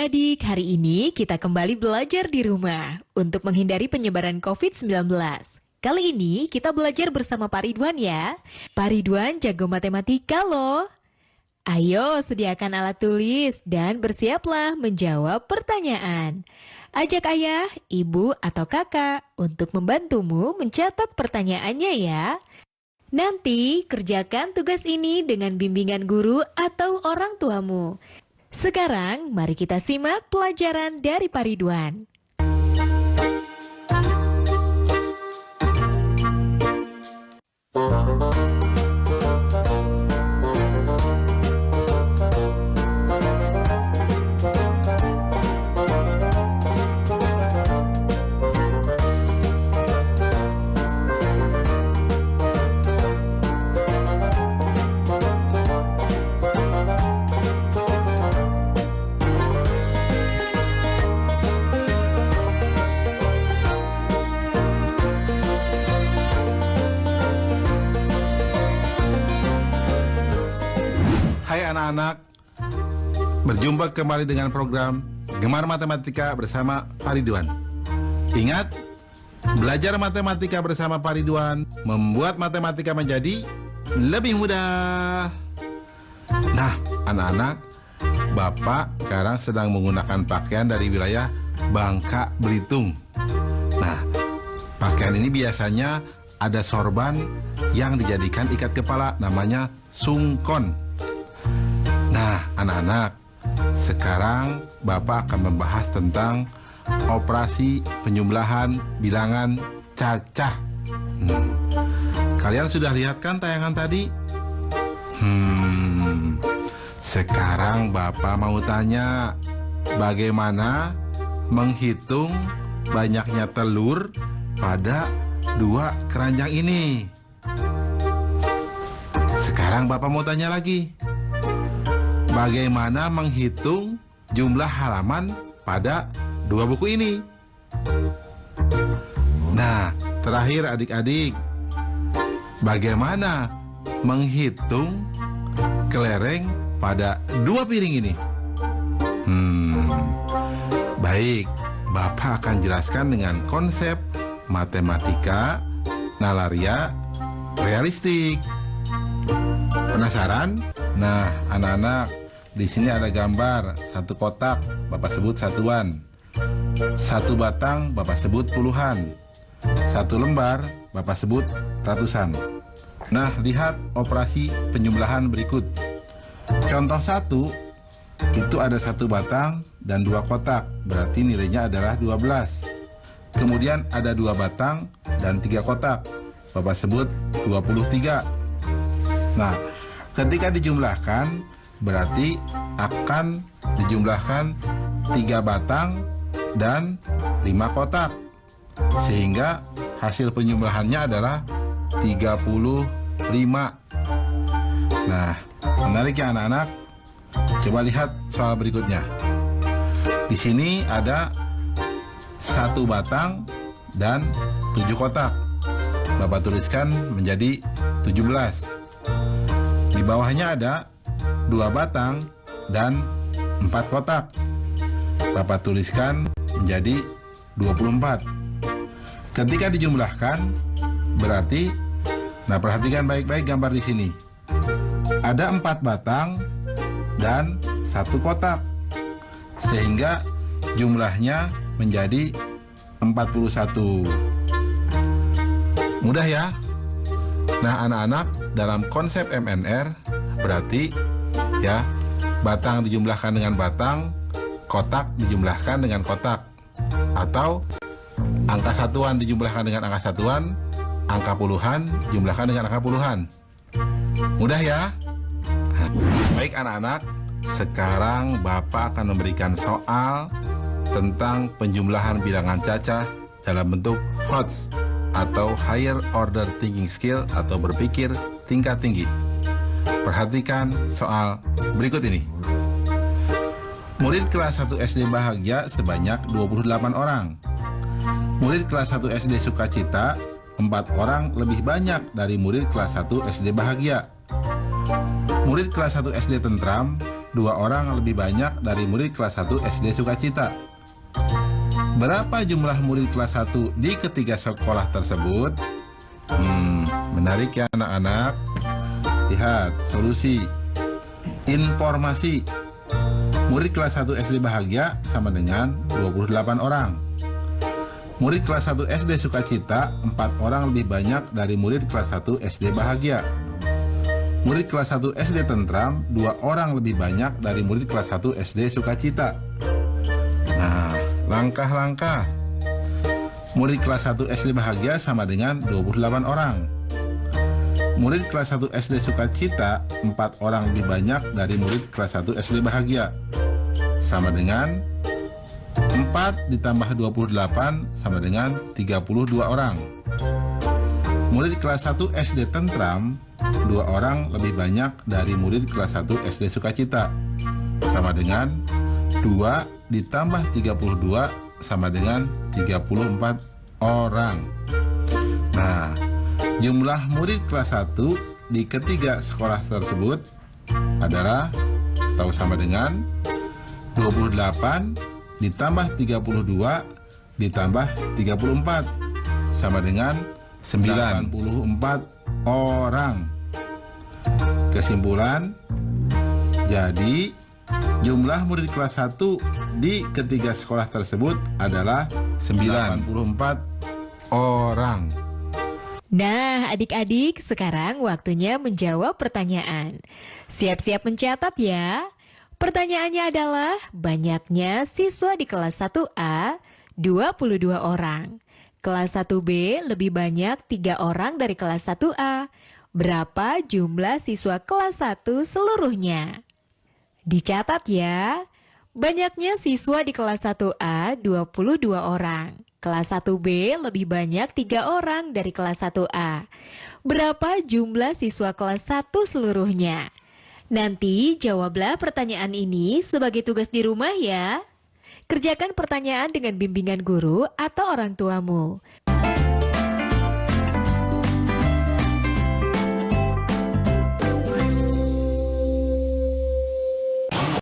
adik-adik, hari ini kita kembali belajar di rumah untuk menghindari penyebaran COVID-19. Kali ini kita belajar bersama Pak Ridwan ya. Pak Ridwan jago matematika loh. Ayo sediakan alat tulis dan bersiaplah menjawab pertanyaan. Ajak ayah, ibu, atau kakak untuk membantumu mencatat pertanyaannya ya. Nanti kerjakan tugas ini dengan bimbingan guru atau orang tuamu. Sekarang mari kita simak pelajaran dari Pak Ridwan. Hai anak-anak, berjumpa kembali dengan program Gemar Matematika bersama Pak Ridwan. Ingat, belajar matematika bersama Pak Ridwan membuat matematika menjadi lebih mudah. Nah, anak-anak, Bapak sekarang sedang menggunakan pakaian dari wilayah Bangka Belitung. Nah, pakaian ini biasanya ada sorban yang dijadikan ikat kepala, namanya sungkon. Nah, anak-anak, sekarang Bapak akan membahas tentang operasi penjumlahan bilangan cacah. Kalian sudah lihat kan tayangan tadi? Sekarang Bapak mau tanya, bagaimana menghitung banyaknya telur pada dua keranjang ini? Sekarang Bapak mau tanya lagi, bagaimana menghitung jumlah halaman pada dua buku ini? Nah, terakhir adik-adik, bagaimana menghitung kelereng pada dua piring ini? Baik, Bapak akan jelaskan dengan konsep matematika nalaria realistik. Penasaran? Nah, anak-anak, di sini ada gambar satu kotak, Bapak sebut satuan. Satu batang, Bapak sebut puluhan. Satu lembar, Bapak sebut ratusan. Nah, lihat operasi penjumlahan berikut. Contoh 1, itu ada satu batang dan dua kotak, berarti nilainya adalah 12. Kemudian ada dua batang dan tiga kotak, Bapak sebut 23. Nah, ketika dijumlahkan, berarti akan dijumlahkan 3 batang dan 5 kotak, sehingga hasil penjumlahannya adalah 35. Nah, menarik ya anak-anak? Coba lihat soal berikutnya. Di sini ada 1 batang dan 7 kotak. Bapak tuliskan menjadi 17. Di bawahnya ada 2 batang dan 4 kotak. Bapak tuliskan menjadi 24. Ketika dijumlahkan, berarti, nah perhatikan baik-baik gambar di sini. Ada 4 batang dan 1 kotak, sehingga jumlahnya menjadi 41. Mudah ya? Nah anak-anak, dalam konsep MNR berarti ya, batang dijumlahkan dengan batang, kotak dijumlahkan dengan kotak, atau angka satuan dijumlahkan dengan angka satuan, angka puluhan dijumlahkan dengan angka puluhan. Mudah ya? Baik anak-anak, sekarang Bapak akan memberikan soal tentang penjumlahan bilangan cacah dalam bentuk HOTS atau Higher Order Thinking Skill atau berpikir tingkat tinggi. Perhatikan soal berikut ini. Murid kelas 1 SD bahagia sebanyak 28 orang. Murid kelas 1 SD sukacita 4 orang lebih banyak dari murid kelas 1 SD bahagia. Murid kelas 1 SD tentram 2 orang lebih banyak dari murid kelas 1 SD Sukacita. Berapa jumlah murid kelas 1 di ketiga sekolah tersebut? Menarik ya anak-anak. Lihat solusi. Informasi. Murid kelas 1 SD Bahagia sama dengan 28 orang. Murid kelas 1 SD Sukacita 4 orang lebih banyak dari murid kelas 1 SD Bahagia. Murid kelas 1 SD Tentram 2 orang lebih banyak dari murid kelas 1 SD Sukacita. Nah, langkah-langkah. Murid kelas 1 SD Bahagia sama dengan 28 orang. Murid kelas 1 SD Sukacita 4 orang lebih banyak dari murid kelas 1 SD Bahagia. Sama dengan 4 ditambah 28 sama dengan 32 orang. Murid kelas 1 SD Tentram 2 orang lebih banyak dari murid kelas 1 SD Sukacita. Sama dengan 2 ditambah 32 sama dengan 34 orang. Nah, jumlah murid kelas 1 di ketiga sekolah tersebut adalah atau sama dengan 28 ditambah 32 ditambah 34 sama dengan 94 orang. Kesimpulan, jadi jumlah murid kelas 1 di ketiga sekolah tersebut adalah 94 orang. Nah, adik-adik, sekarang waktunya menjawab pertanyaan. Siap-siap mencatat ya. Pertanyaannya adalah, banyaknya siswa di kelas 1A 22 orang. Kelas 1B lebih banyak 3 orang dari kelas 1A. Berapa jumlah siswa kelas 1 seluruhnya? Dicatat ya. Banyaknya siswa di kelas 1A 22 orang. Kelas 1B lebih banyak 3 orang dari kelas 1A. Berapa jumlah siswa kelas 1 seluruhnya? Nanti jawablah pertanyaan ini sebagai tugas di rumah ya. Kerjakan pertanyaan dengan bimbingan guru atau orang tuamu.